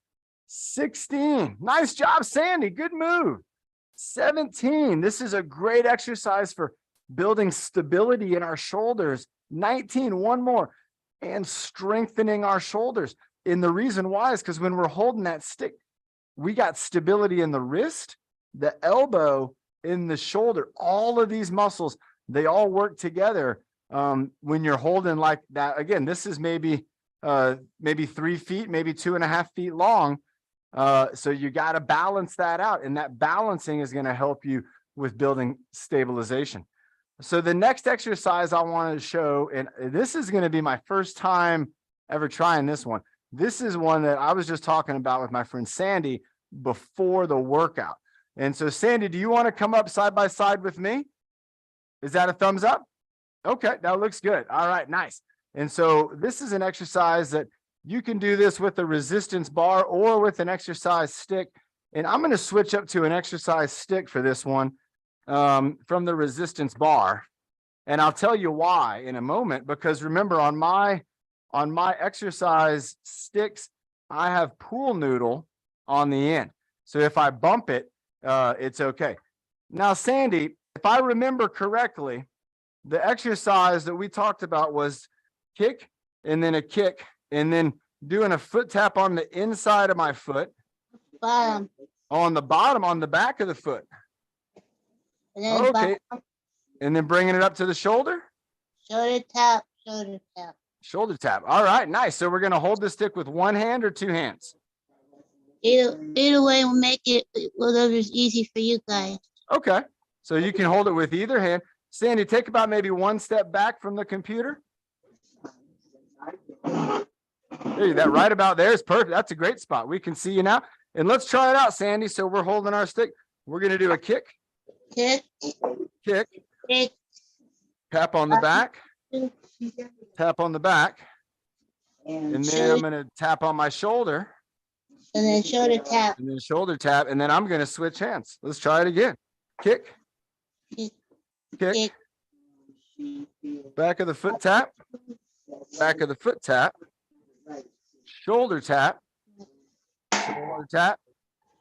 16. Nice job, Sandy. Good move. 17. This is a great exercise for building stability in our shoulders. 19. One more. And strengthening our shoulders. And the reason why is because when we're holding that stick, we got stability in the wrist, the elbow, in the shoulder. All of these muscles, they all work together. When you're holding like that, again, this is maybe 3 feet, maybe 2.5 feet long. So you got to balance that out. And that balancing is going to help you with building stabilization. So the next exercise I want to show, and this is going to be my first time ever trying this one. This is one that I was just talking about with my friend Sandy before the workout. And so Sandy, do you want to come up side by side with me? Is that a thumbs up? Okay, that looks good. All right, nice. And so this is an exercise that you can do this with a resistance bar or with an exercise stick. And I'm going to switch up to an exercise stick for this one. from the resistance bar. And I'll tell you why in a moment, because remember on my exercise sticks, I have pool noodle on the end. So if I bump it, it's okay. Now, Sandy, if I remember correctly, the exercise that we talked about was kick and then a kick and then doing a foot tap on the inside of my foot, Bottom. on the bottom, on the back of the foot. And then Okay. bottom, And then bringing it up to the shoulder. shoulder tap, shoulder tap. Shoulder tap. All right, nice. So we're going to hold the stick with one hand or two hands. Either way will make it whatever's easy for you guys. Okay. So you can hold it with either hand. Sandy, take about maybe one step back from the computer. There, that right about there is perfect. That's a great spot. We can see you now. And let's try it out, Sandy. So we're holding our stick. We're going to do a kick, Kick, kick, kick, tap on the back, kick, tap on the back. And then I'm shoulder, going to tap on my shoulder and then shoulder tap. and then shoulder tap. And then I'm going to switch hands. Let's try it again. Kick, Kick, kick, kick, back of the foot tap, back of the foot tap, shoulder tap, shoulder tap,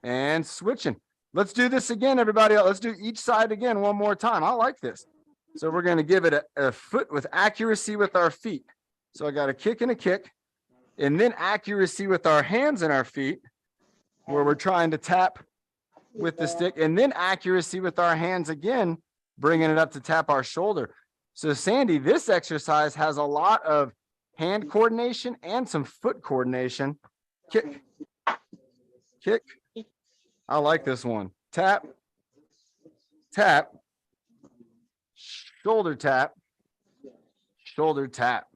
and switching. Let's do this again, everybody. Let's do each side again one more time. I like this. So we're going to give it a foot with accuracy with our feet. So I got a kick and a kick, and then accuracy with our hands and our feet, where we're trying to tap with the stick, and then accuracy with our hands again, bringing it up to tap our shoulder. So Sandy, this exercise has a lot of hand coordination and some foot coordination. Kick, kick. I like this one. Tap, tap, shoulder tap, shoulder tap.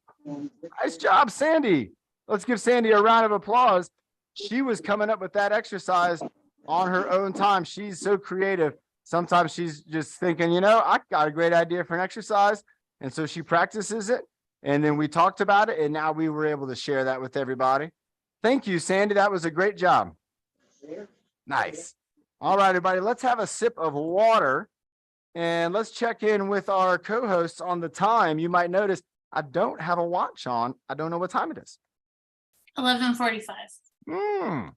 Nice job, Sandy. Let's give Sandy a round of applause. She was coming up with that exercise on her own time. She's so creative. Sometimes she's just thinking, you know, I got a great idea for an exercise. And so she practices it. And then we talked about it. And now we were able to share that with everybody. Thank you, Sandy. That was a great job. Nice. All right, everybody, let's have a sip of water. And let's check in with our co-hosts on the time. You might notice I don't have a watch on. I don't know what time it is. 11:45.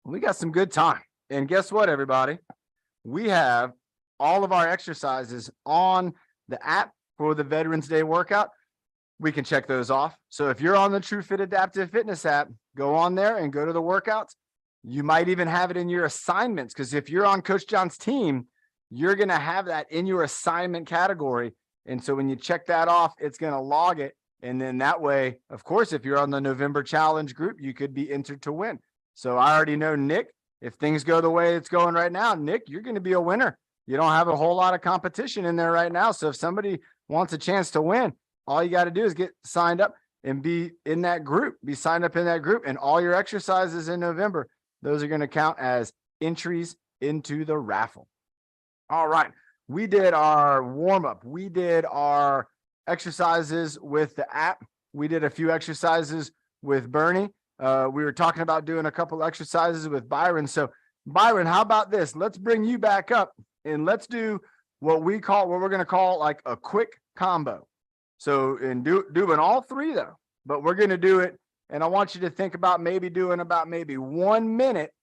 We got some good time. And guess what, everybody? We have all of our exercises on the app for the Veterans Day workout. We can check those off. So if you're on the TrueFit Adaptive Fitness app, go on there and go to the workouts. You might even have it in your assignments, because if you're on Coach John's team, you're going to have that in your assignment category. And so when you check that off, it's going to log it. And then that way, of course, if you're on the November challenge group, you could be entered to win. So I already know, Nick, if things go the way it's going right now, Nick, you're going to be a winner. You don't have a whole lot of competition in there right now. So if somebody wants a chance to win, all you got to do is get signed up and be in that group, be signed up in that group, and all your exercises in November, those are going to count as entries into the raffle. All right. We did our warm up. We did our exercises with the app. We did a few exercises with Bernie. We were talking about doing a couple exercises with Byron. So Byron, how about this? Let's bring you back up and let's do what we're going to call like a quick combo. So, and doing all three though, but we're going to do it. And I want you to think about maybe doing about maybe 1 minute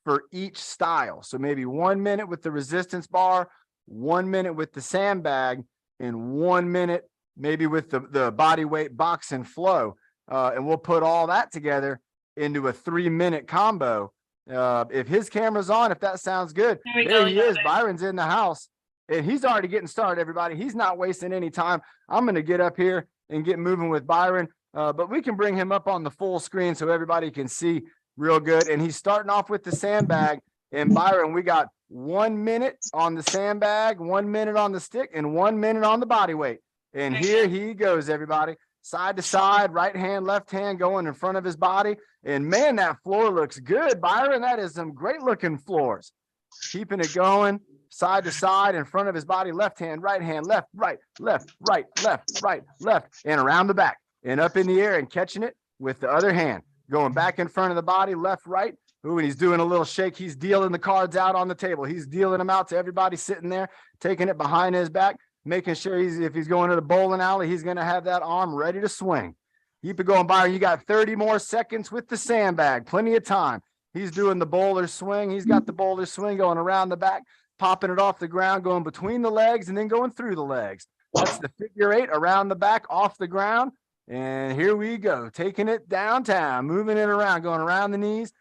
for each style. So maybe 1 minute with the resistance bar, 1 minute with the sandbag, and 1 minute maybe with the body weight box and flow. And we'll put all that together into a 3-minute combo. If his camera's on, if that sounds good, there he is. Byron's in the house and he's already getting started, everybody. He's not wasting any time. I'm going to get up here and get moving with Byron. But we can bring him up on the full screen so everybody can see real good. And he's starting off with the sandbag. And Byron, we got 1 minute on the sandbag, 1 minute on the stick, and 1 minute on the body weight. And here he goes, everybody. Side to side, right hand, left hand going in front of his body. And man, that floor looks good, Byron. That is some great looking floors. Keeping it going, side to side, in front of his body, left hand, left, right, left, right, left, right, left, and around the back and up in the air and catching it with the other hand. Going back in front of the body, left, right, Ooh, and he's doing a little shake. He's dealing the cards out on the table. He's dealing them out to everybody sitting there, taking it behind his back, making sure if he's going to the bowling alley, he's going to have that arm ready to swing. Keep it going, Byron. You got 30 more seconds with the sandbag. Plenty of time. He's doing the bowler swing. He's got the bowler swing going around the back, popping it off the ground, going between the legs, and then going through the legs. That's the figure 8 around the back, off the ground. And here we go. Taking it downtown, moving it around, going around the knees,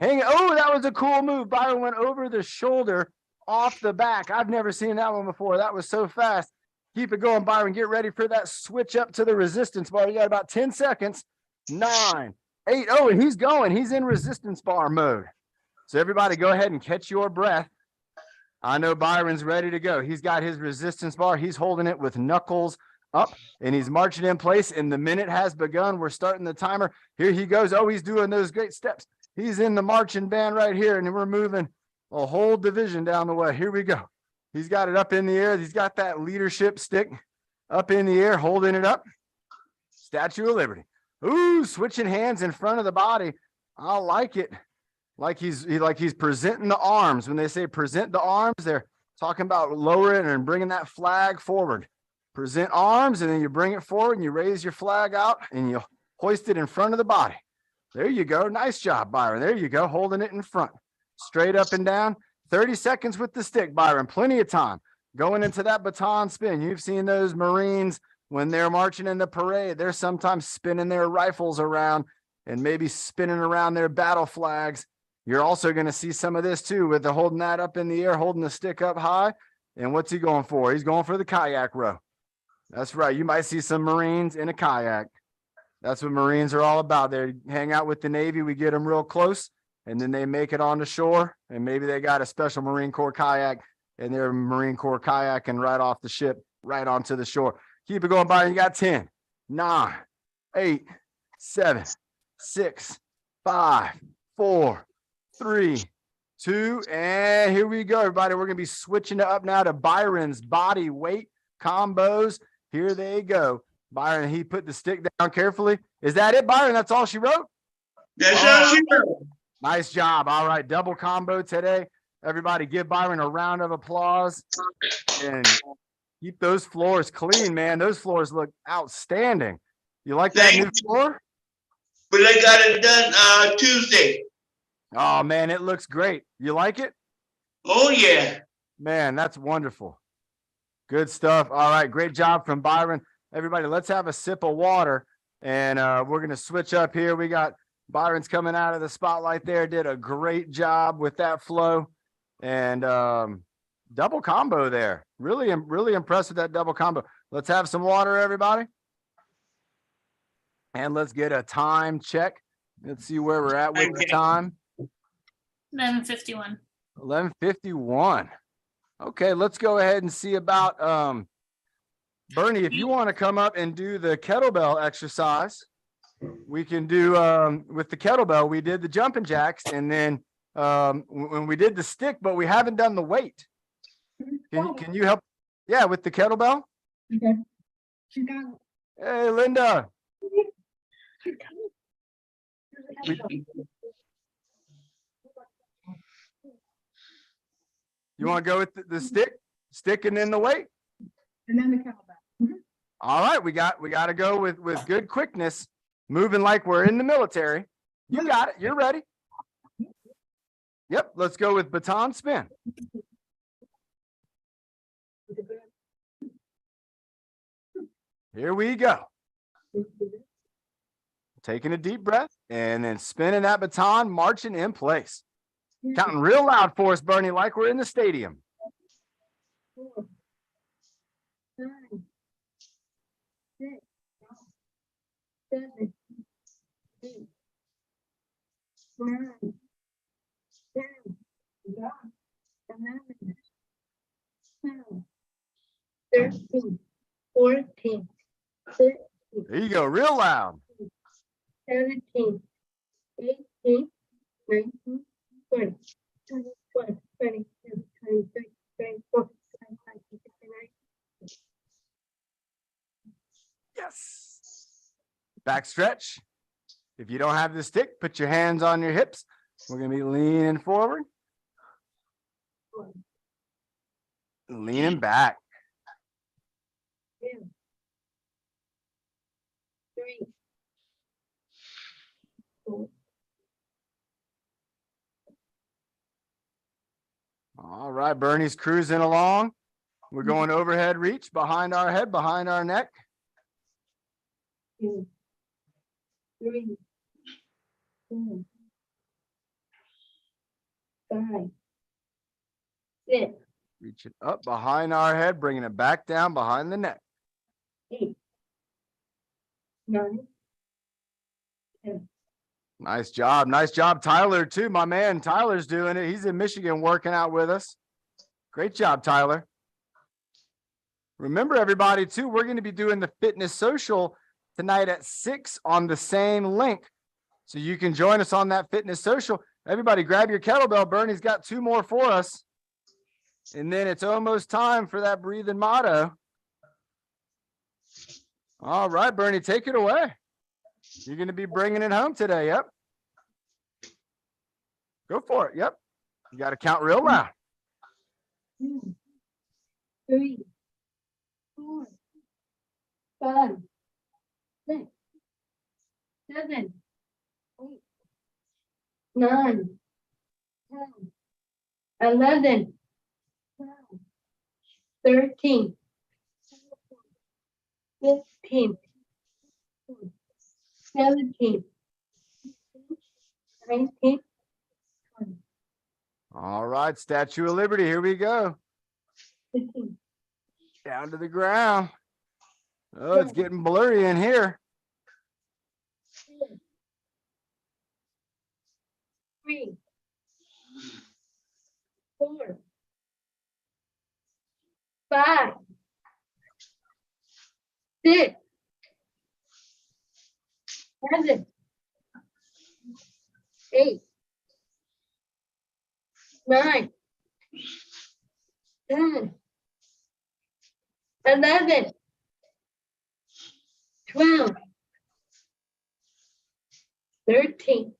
hanging. Oh, that was a cool move. Byron went over the shoulder, off the back. I've never seen that one before. That was so fast. Keep it going, Byron. Get ready for that switch up to the resistance bar. You got about 10 seconds. 9, 8. Oh, and he's going. He's in resistance bar mode. So everybody go ahead and catch your breath. I know Byron's ready to go. He's got his resistance bar. He's holding it with knuckles up, and he's marching in place, and the minute has begun. We're starting the timer. Here he goes. Oh, he's doing those great steps. He's in the marching band right here, and we're moving a whole division down the way. Here we go. He's got it up in the air. He's got that leadership stick up in the air, holding it up. Statue of Liberty. Ooh, switching hands in front of the body. I like it. Like he's presenting the arms. When they say present the arms, they're talking about lowering and bringing that flag forward. Present arms, and then you bring it forward and you raise your flag out and you hoist it in front of the body. There you go. Nice job, Byron. There you go. Holding it in front. Straight up and down. 30 seconds with the stick, Byron. Plenty of time. Going into that baton spin. You've seen those Marines when they're marching in the parade. They're sometimes spinning their rifles around and maybe spinning around their battle flags. You're also going to see some of this too with the holding that up in the air, holding the stick up high. And what's he going for? He's going for the kayak row. That's right. You might see some Marines in a kayak. That's what Marines are all about. They hang out with the Navy. We get them real close, and then they make it on the shore. And maybe they got a special Marine Corps kayak, and they're Marine Corps kayaking right off the ship, right onto the shore. Keep it going, Byron. You got 10, 9, 8, 7, 6, 5, 4, 3, 2, and here we go, everybody. We're going to be switching it up now to Byron's body weight combos. Here they go. Byron, he put the stick down carefully. Is that it, Byron? That's all she wrote? That's all she wrote. Nice job. All right, double combo today. Everybody give Byron a round of applause and keep those floors clean, man. Those floors look outstanding. You like that new floor? But I got it done Tuesday. Oh, man, it looks great. You like it? Oh, yeah. Man, that's wonderful. Good stuff. All right, great job from Byron. Everybody, let's have a sip of water, and we're going to switch up here. We got Byron's coming out of the spotlight there, did a great job with that flow, and double combo there. Really impressed with that double combo. Let's have some water, everybody, and let's get a time check. Let's see where we're at with the time. 11:51. 11:51. Okay, let's go ahead and see about Bernie, if you want to come up and do the kettlebell exercise, we can do with the kettlebell. We did the jumping jacks, and then when we did the stick, but we haven't done the weight. Can you help? Yeah, with the kettlebell. Okay. Hey, Linda. You want to go with the stick and then the weight? And then the kettlebell. All right, we got to go with good quickness, moving like we're in the military. You got it. You're ready. Yep, let's go with baton spin. Here we go. Taking a deep breath and then spinning that baton, marching in place. Counting real loud for us, Bernie, like we're in the stadium. 4, 9, 6, 7, 8, 9, 10, 11, 12, 13, 14, 15. There you go, real loud. 17, 18, 19, 20, 21, 22, 23, 24, 25, 26, Yes. Back stretch. If you don't have the stick, put your hands on your hips. We're gonna be leaning forward. Leaning back. 2, 3, 4, All right, Bernie's cruising along. We're going overhead reach behind our head, behind our neck. 2, 3, 4, 5, 6, Reach it up behind our head, bringing it back down behind the neck. 8, 9, 10. Nice job. Nice job, Tyler, too. My man, Tyler's doing it. He's in Michigan working out with us. Great job, Tyler. Remember, everybody, too, we're going to be doing the fitness social tonight at 6 on the same link. So you can join us on that fitness social. Everybody grab your kettlebell. Bernie's got 2 more for us. And then it's almost time for that breathing motto. All right, Bernie, take it away. You're going to be bringing it home today. Yep. Go for it. Yep. You got to count real loud. 2, 3, 4, 5, 6, 7, 8, 9, 10, 11, 12, 13, 15, 17, 19, 20, All right, Statue of Liberty. Here we go. 15. Down to the ground. Oh, it's getting blurry in here. 3, 4, 5, 6, 7, 8, 9, 10, 11, 12, 13,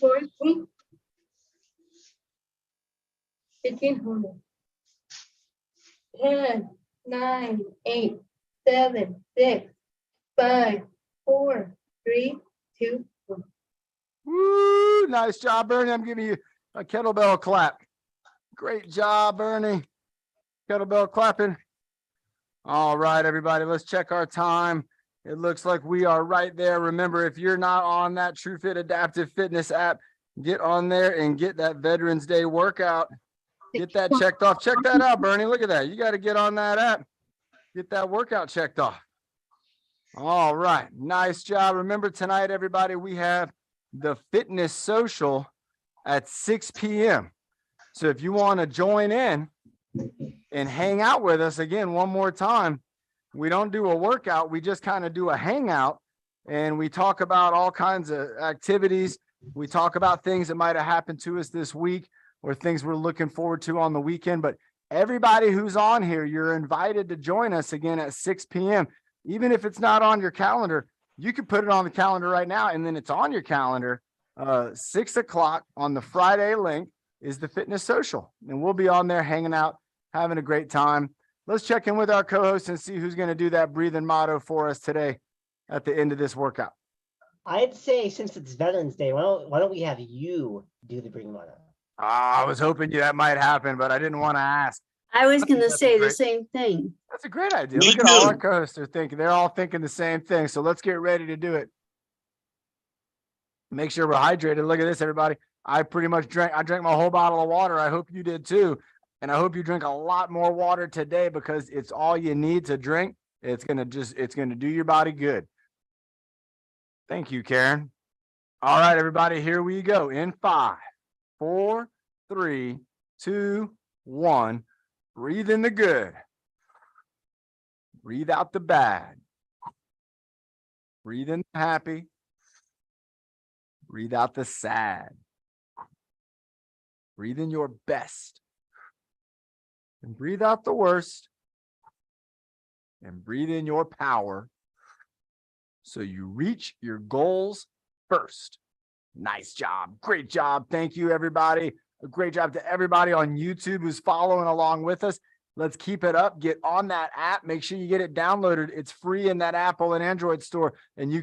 14, 15, hold on. 10, 9, 8, 7, 6, 5, 4, 3, 2, 1. Woo, nice job, Bernie. I'm giving you a kettlebell clap. Great job, Bernie. Kettlebell clapping. All right, everybody, let's check our time. It looks like we are right there. Remember, if you're not on that TrueFit Adaptive Fitness app, get on there and get that Veterans Day workout. Get that checked off. Check that out, Bernie. Look at that. You got to get on that app. Get that workout checked off. All right. Nice job. Remember tonight, everybody, we have the fitness social at 6 p.m. So if you want to join in and hang out with us again, one more time, we don't do a workout. We just kind of do a hangout and we talk about all kinds of activities. We talk about things that might have happened to us this week or things we're looking forward to on the weekend. But everybody who's on here, you're invited to join us again at 6 p.m. Even if it's not on your calendar, you can put it on the calendar right now and then it's on your calendar. 6 o'clock on the Friday link is the fitness social and we'll be on there hanging out, having a great time. Let's check in with our co-host and see who's going to do that breathing motto for us today at the end of this workout. I'd say since it's Veterans Day, why don't we have you do the breathing motto? I was hoping that might happen, but I didn't want to ask. I was gonna That's say the great. same thing. That's a great idea. Me Look at all too. our co-hosts are thinking. They're all thinking the same thing. So let's get ready to do it. Make sure we're hydrated. Look at this, everybody. I pretty much drank my whole bottle of water. I hope you did too. And I hope you drink a lot more water today because it's all you need to drink. It's going to do your body good. Thank you, Karen. All right, everybody, here we go. In 5, 4, 3, 2, 1. Breathe in the good. Breathe out the bad. Breathe in the happy. Breathe out the sad. Breathe in your best. And breathe out the worst. And breathe in your power so you reach your goals first. Nice job. Great job. Thank you, everybody. A great job to everybody on YouTube who's following along with us. Let's keep it up. Get on that app. Make sure you get it downloaded. It's free in that Apple and Android store, and you can